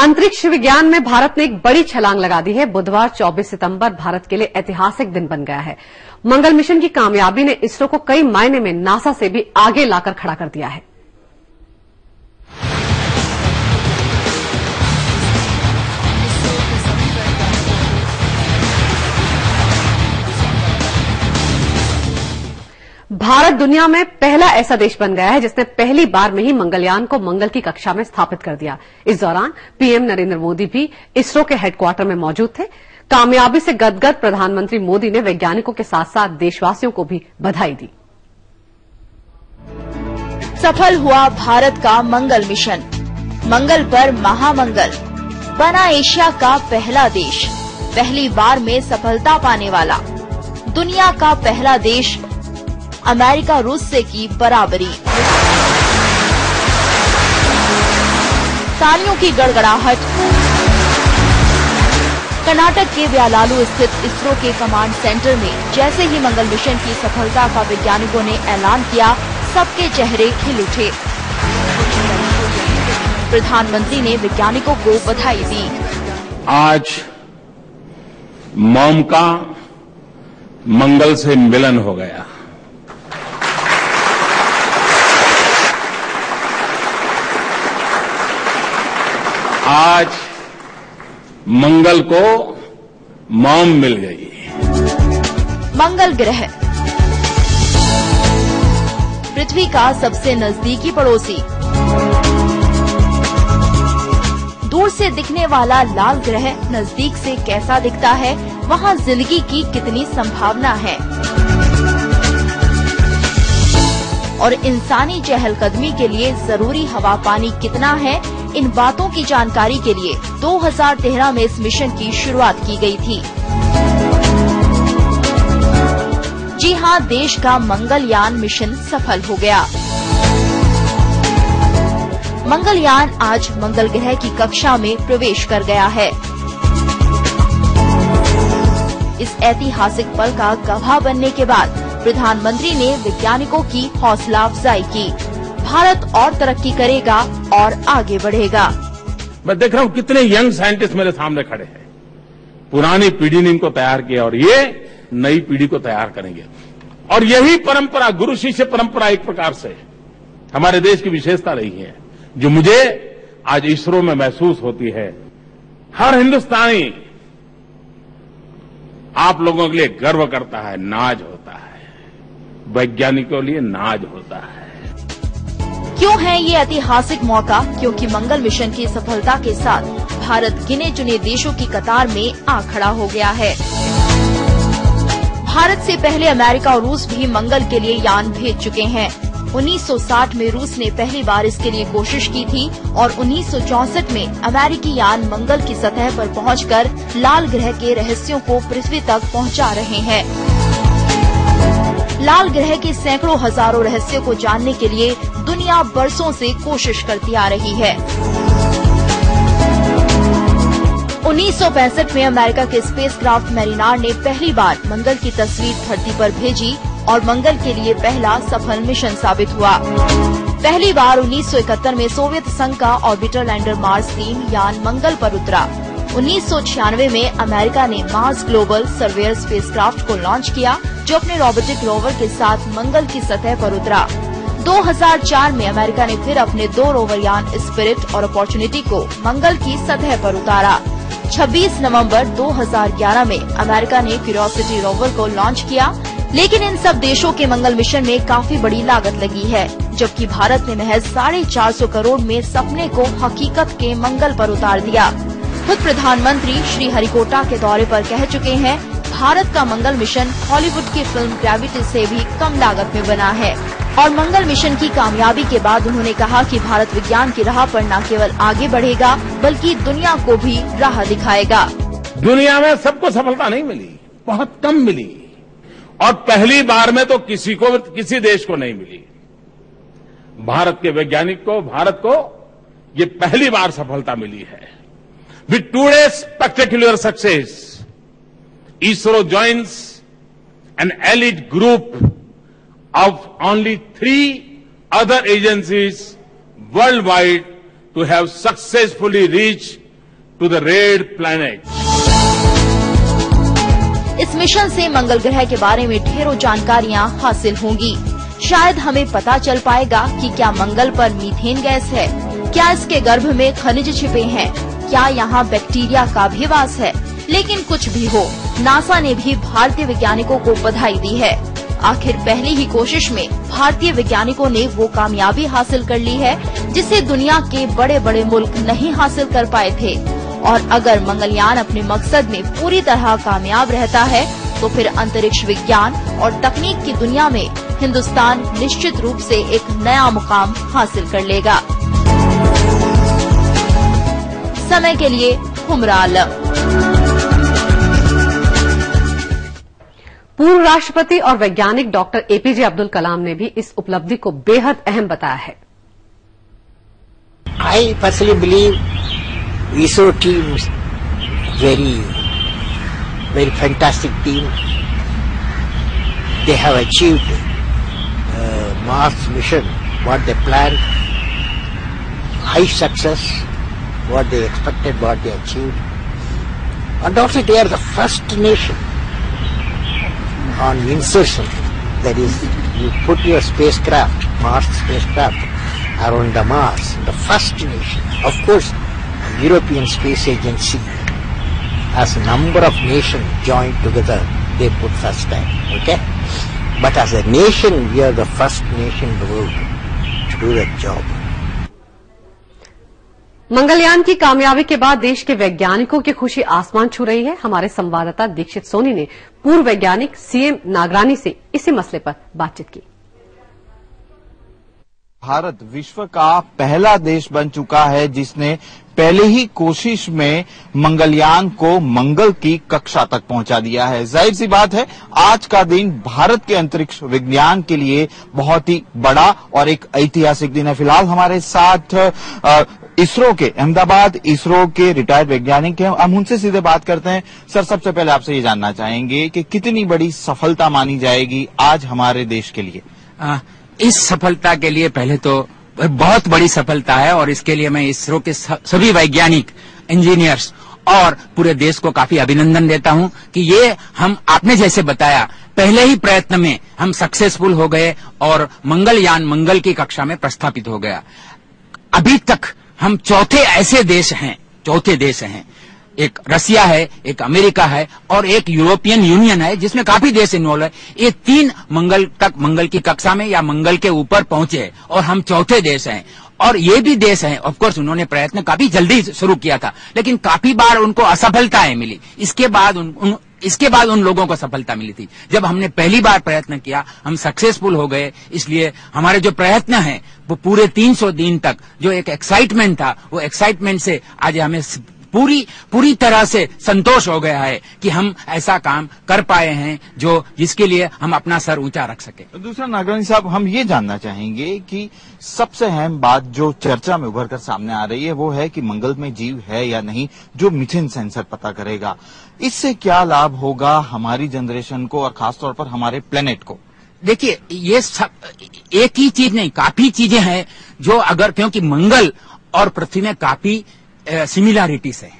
अंतरिक्ष विज्ञान में भारत ने एक बड़ी छलांग लगा दी है। बुधवार 24 सितंबर भारत के लिए ऐतिहासिक दिन बन गया है। मंगल मिशन की कामयाबी ने इसरो को कई मायने में नासा से भी आगे लाकर खड़ा कर दिया है। भारत दुनिया में पहला ऐसा देश बन गया है जिसने पहली बार में ही मंगलयान को मंगल की कक्षा में स्थापित कर दिया। इस दौरान पीएम नरेंद्र मोदी भी इसरो के हेडक्वार्टर में मौजूद थे। कामयाबी से गदगद प्रधानमंत्री मोदी ने वैज्ञानिकों के साथ साथ देशवासियों को भी बधाई दी। सफल हुआ भारत का मंगल मिशन। मंगल पर महामंगल बना एशिया का पहला देश, पहली बार में सफलता पाने वाला। दुनिया का पहला देश अमेरिका रूस से की बराबरी। तालियों की गड़गड़ाहट। कर्नाटक के व्यालालू स्थित इसरो के कमांड सेंटर में जैसे ही मंगल मिशन की सफलता का वैज्ञानिकों ने ऐलान किया, सबके चेहरे खिल उठे। प्रधानमंत्री ने वैज्ञानिकों को बधाई दी। आज मॉम का मंगल से मिलन हो गया। आज मंगल को मॉम मिल गई। मंगल ग्रह पृथ्वी का सबसे नजदीकी पड़ोसी। दूर से दिखने वाला लाल ग्रह नजदीक से कैसा दिखता है, वहाँ जिंदगी की कितनी संभावना है और इंसानी चहलकदमी के लिए जरूरी हवा पानी कितना है, इन बातों की जानकारी के लिए 2013 में इस मिशन की शुरुआत की गई थी। जी हां, देश का मंगलयान मिशन सफल हो गया। मंगलयान आज मंगल ग्रह की कक्षा में प्रवेश कर गया है। इस ऐतिहासिक पल का गवाह बनने के बाद प्रधानमंत्री ने वैज्ञानिकों की हौसला अफजाई की। भारत और तरक्की करेगा और आगे बढ़ेगा। मैं देख रहा हूं कितने यंग साइंटिस्ट मेरे सामने खड़े हैं। पुरानी पीढ़ी ने इनको तैयार किया और ये नई पीढ़ी को तैयार करेंगे। और यही परंपरा, गुरु शिष्य परंपरा एक प्रकार से हमारे देश की विशेषता रही है, जो मुझे आज इसरो में महसूस होती है। हर हिंदुस्तानी आप लोगों के लिए गर्व करता है, नाज होता है, वैज्ञानिकों के लिए नाज होता है। क्यों है ये ऐतिहासिक मौका? क्योंकि मंगल मिशन की सफलता के साथ भारत गिने चुने देशों की कतार में आ खड़ा हो गया है। भारत से पहले अमेरिका और रूस भी मंगल के लिए यान भेज चुके हैं। 1960 में रूस ने पहली बार इसके लिए कोशिश की थी और 1964 में अमेरिकी यान मंगल की सतह पर पहुंचकर लाल ग्रह के रहस्यों को पृथ्वी तक पहुंचा रहे हैं। लाल ग्रह के सैकड़ों हजारों रहस्यों को जानने के लिए दुनिया बरसों से कोशिश करती आ रही है। 1965 में अमेरिका के स्पेसक्राफ्ट मैरिनार ने पहली बार मंगल की तस्वीर धरती पर भेजी और मंगल के लिए पहला सफल मिशन साबित हुआ। पहली बार 1971 में सोवियत संघ का ऑर्बिटर लैंडर मार्स 3 यान मंगल पर उतरा। 1996 में अमेरिका ने मार्स ग्लोबल सर्वेयर स्पेसक्राफ्ट को लॉन्च किया, जो अपने रोबोटिक रोवर के साथ मंगल की सतह पर उतरा। 2004 में अमेरिका ने फिर अपने 2 रोवर यान स्पिरिट और अपॉर्चुनिटी को मंगल की सतह पर उतारा। 26 नवंबर 2011 में अमेरिका ने क्यूरियोसिटी रोवर को लॉन्च किया, लेकिन इन सब देशों के मंगल मिशन में काफी बड़ी लागत लगी है, जबकि भारत ने महज 450 करोड़ में सपने को हकीकत के मंगल पर उतार दिया। खुद प्रधानमंत्री श्रीहरिकोटा के दौरे पर कह चुके हैं, भारत का मंगल मिशन हॉलीवुड की फिल्म ग्रेविटी से भी कम लागत में बना है। और मंगल मिशन की कामयाबी के बाद उन्होंने कहा कि भारत विज्ञान की राह पर न केवल आगे बढ़ेगा, बल्कि दुनिया को भी राह दिखाएगा। दुनिया में सबको सफलता नहीं मिली, बहुत कम मिली, और पहली बार में तो किसी देश को नहीं मिली। भारत के वैज्ञानिक को, भारत को ये पहली बार सफलता मिली है। With today's spectacular success, ISRO joins an elite group of only 3 other agencies worldwide to have successfully reached to the red planet. इस मिशन से मंगल ग्रह के बारे में ढेरों जानकारियाँ हासिल होंगी। शायद हमें पता चल पाएगा कि क्या मंगल पर मीथेन गैस है, क्या इसके गर्भ में खनिज छिपे हैं, क्या यहाँ बैक्टीरिया का भी वास है। लेकिन कुछ भी हो, नासा ने भी भारतीय वैज्ञानिकों को बधाई दी है। आखिर पहली ही कोशिश में भारतीय वैज्ञानिकों ने वो कामयाबी हासिल कर ली है जिसे दुनिया के बड़े बड़े मुल्क नहीं हासिल कर पाए थे। और अगर मंगलयान अपने मकसद में पूरी तरह कामयाब रहता है तो फिर अंतरिक्ष विज्ञान और तकनीक की दुनिया में हिंदुस्तान निश्चित रूप से एक नया मुकाम हासिल कर लेगा। समय के लिए हुमरा आलम। पूर्व राष्ट्रपति और वैज्ञानिक डॉक्टर एपीजे अब्दुल कलाम ने भी इस उपलब्धि को बेहद अहम बताया है। I personally believe ISRO team is very fantastic team. They have achieved Mars mission what they planned, high success, what they expected, what they achieved, and also they are the first nation on insertion. That is, you put your spacecraft, Mars spacecraft, around the Mars, the first nation. Of course, the European Space Agency, as a number of nations joined together, they put first time, okay? But as a nation, we are the first nation in the world to do that job. Mangalyaan की कामयाबी के बाद देश के वैज्ञानिकों की खुशी आसमान छू रही है। हमारे संवाददाता दीक्षित सोनी ने पूर्व वैज्ञानिक सीएम नागरानी से इसी मसले पर बातचीत की। भारत विश्व का पहला देश बन चुका है जिसने पहले ही कोशिश में मंगलयान को मंगल की कक्षा तक पहुंचा दिया है। जाहिर सी बात है, आज का दिन भारत के अंतरिक्ष विज्ञान के लिए बहुत ही बड़ा और एक ऐतिहासिक दिन है। फिलहाल हमारे साथ इसरो के अहमदाबाद इसरो के रिटायर्ड वैज्ञानिक हैं। हम उनसे सीधे बात करते हैं। सर, सबसे पहले आपसे ये जानना चाहेंगे कि कितनी बड़ी सफलता मानी जाएगी आज हमारे देश के लिए? इस सफलता के लिए पहले तो बहुत बड़ी सफलता है और इसके लिए मैं इसरो के सभी वैज्ञानिक, इंजीनियर्स और पूरे देश को काफी अभिनंदन देता हूं कि ये हम आपने जैसे बताया पहले ही प्रयत्न में हम सक्सेसफुल हो गए और मंगलयान मंगल की कक्षा में प्रस्थापित हो गया। अभी तक हम चौथे देश हैं। एक रसिया है, एक अमेरिका है और एक यूरोपियन यूनियन है जिसमें काफी देश इन्वॉल्व है। ये तीन मंगल की कक्षा में या मंगल के ऊपर पहुंचे और हम चौथे देश हैं। और ये भी देश हैं, ऑफ कोर्स उन्होंने प्रयत्न काफी जल्दी शुरू किया था लेकिन काफी बार उनको असफलताएं मिली। इसके बाद उन लोगों को सफलता मिली थी। जब हमने पहली बार प्रयत्न किया हम सक्सेसफुल हो गए। इसलिए हमारे जो प्रयत्न हैं वो पूरे 300 दिन तक जो एक एक्साइटमेंट था वो एक्साइटमेंट से आज हमें पूरी तरह से संतोष हो गया है कि हम ऐसा काम कर पाए हैं जिसके लिए हम अपना सर ऊंचा रख सके। दूसरा, नागरानी साहब, हम ये जानना चाहेंगे कि सबसे अहम बात जो चर्चा में उभर कर सामने आ रही है वो है कि मंगल में जीव है या नहीं, जो मीथेन सेंसर पता करेगा। इससे क्या लाभ होगा हमारी जनरेशन को और खासतौर पर हमारे प्लेनेट को? देखिए, ये सब एक ही चीज नहीं, काफी चीजें हैं जो क्योंकि मंगल और पृथ्वी में काफी सिमिलैरिटीज है।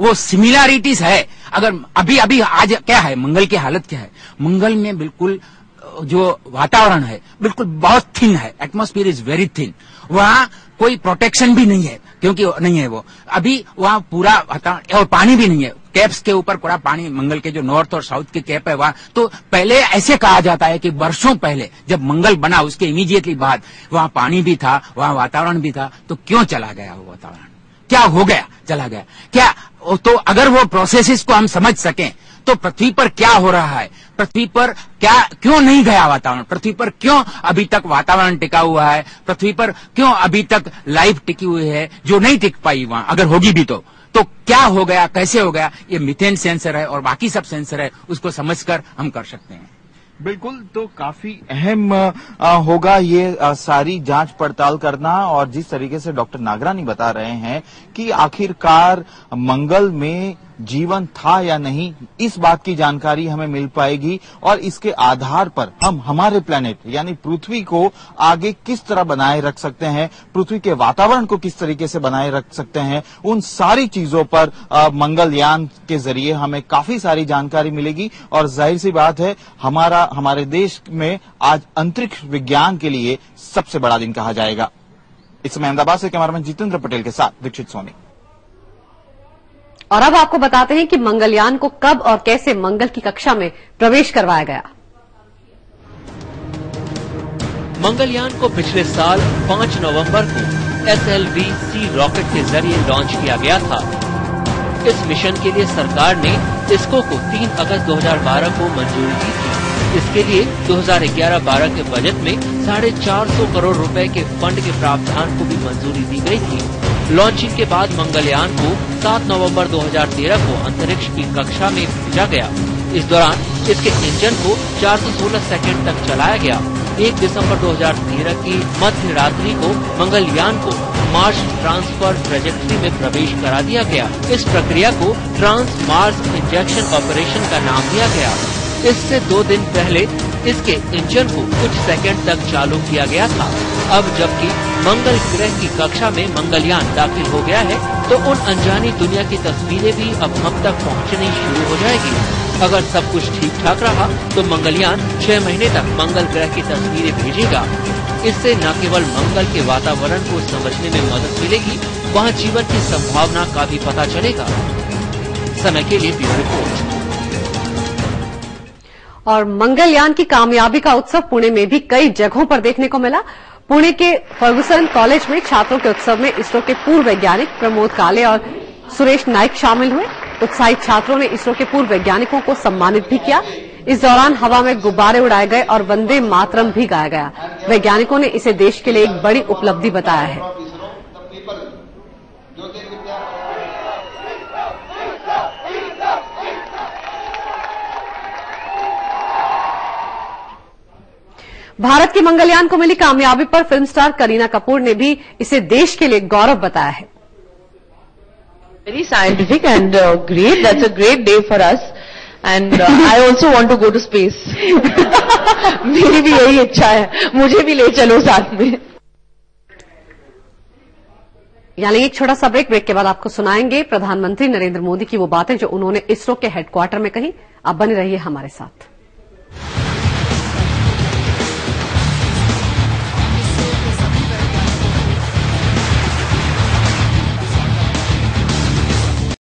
वो सिमिलैरिटीज है। अगर अभी आज क्या है, मंगल की हालत क्या है? मंगल में बिल्कुल जो वातावरण है बिल्कुल बहुत थिन है, एटमॉस्फेयर इज वेरी थिन। वहां कोई प्रोटेक्शन भी नहीं है क्योंकि नहीं है वो अभी वहां पूरा वातावरण, और पानी भी नहीं है। कैप्स के ऊपर पूरा पानी, मंगल के जो नॉर्थ और साउथ के कैप है वहां। तो पहले ऐसे कहा जाता है कि वर्षों पहले जब मंगल बना उसके इमीडिएटली बाद वहां पानी भी था, वहां वातावरण भी था। तो क्यों चला गया वो वातावरण? क्या हो गया? चला गया क्या? तो अगर वो प्रोसेसेस को हम समझ सकें तो पृथ्वी पर क्या हो रहा है, पृथ्वी पर क्यों नहीं गया वातावरण, पृथ्वी पर क्यों अभी तक वातावरण टिका हुआ है, पृथ्वी पर क्यों अभी तक लाइफ टिकी हुई है जो नहीं टिक पाई वहां, अगर होगी भी तो क्या हो गया, कैसे हो गया? ये मीथेन सेंसर है और बाकी सब सेंसर है, उसको समझकर हम कर सकते हैं। बिल्कुल, तो काफी अहम होगा ये सारी जांच पड़ताल करना। और जिस तरीके से डॉक्टर नागरानी बता रहे हैं कि आखिरकार मंगल में जीवन था या नहीं, इस बात की जानकारी हमें मिल पाएगी और इसके आधार पर हम हमारे प्लेनेट यानी पृथ्वी को आगे किस तरह बनाए रख सकते हैं, पृथ्वी के वातावरण को किस तरीके से बनाए रख सकते हैं, उन सारी चीजों पर मंगलयान के जरिए हमें काफी सारी जानकारी मिलेगी। और जाहिर सी बात है हमारे देश में आज अंतरिक्ष विज्ञान के लिए सबसे बड़ा दिन कहा जाएगा। इस समय अहमदाबाद से कैमरामैन जितेंद्र पटेल के साथ दीक्षित सोनी। और अब आपको बताते हैं कि मंगलयान को कब और कैसे मंगल की कक्षा में प्रवेश करवाया गया। मंगलयान को पिछले साल 5 नवंबर को SLV-C रॉकेट के जरिए लॉन्च किया गया था। इस मिशन के लिए सरकार ने इसरो को 3 अगस्त 2012 को मंजूरी दी थी। इसके लिए 2011-12 के बजट में 450 करोड़ रुपए के फंड के प्रावधान को भी मंजूरी दी गई थी। लॉन्चिंग के बाद मंगलयान को 7 नवंबर 2013 को अंतरिक्ष की कक्षा में भेजा गया। इस दौरान इसके इंजन को 416 सेकंड तक चलाया गया। 1 दिसंबर 2013 की मध्य रात्रि को मंगलयान को मार्स ट्रांसफर ट्रेजेक्ट्री में प्रवेश करा दिया गया। इस प्रक्रिया को ट्रांस मार्स इंजेक्शन ऑपरेशन का नाम दिया गया। इससे 2 दिन पहले इसके इंजन को कुछ सेकंड तक चालू किया गया था। अब जबकि मंगल ग्रह की कक्षा में मंगलयान दाखिल हो गया है, तो उन अनजानी दुनिया की तस्वीरें भी अब हम तक पहुंचनी शुरू हो जाएगी। अगर सब कुछ ठीक ठाक रहा तो मंगलयान 6 महीने तक मंगल ग्रह की तस्वीरें भेजेगा। इससे न केवल मंगल के वातावरण को समझने में मदद मिलेगी, वहाँ जीवन की संभावना का भी पता चलेगा। समय के लिए ब्यूरो रिपोर्ट। और मंगलयान की कामयाबी का उत्सव पुणे में भी कई जगहों पर देखने को मिला। पुणे के फर्गुसन कॉलेज में छात्रों के उत्सव में इसरो के पूर्व वैज्ञानिक प्रमोद काले और सुरेश नाइक शामिल हुए। उत्साहित छात्रों ने इसरो के पूर्व वैज्ञानिकों को सम्मानित भी किया। इस दौरान हवा में गुब्बारे उड़ाए गए और वंदे मातरम भी गाया गया। वैज्ञानिकों ने इसे देश के लिए एक बड़ी उपलब्धि बताया है। भारत के मंगलयान को मिली कामयाबी पर फिल्म स्टार करीना कपूर ने भी इसे देश के लिए गौरव बताया है। Very scientific and great. That's a great day for us. And I also want to go to space. मेरी भी यही इच्छा है, मुझे भी ले चलो साथ में। यानी एक छोटा सा ब्रेक के बाद आपको सुनाएंगे प्रधानमंत्री नरेंद्र मोदी की वो बातें जो उन्होंने इसरो के हेडक्वार्टर में कही। आप बने रहिए हमारे साथ।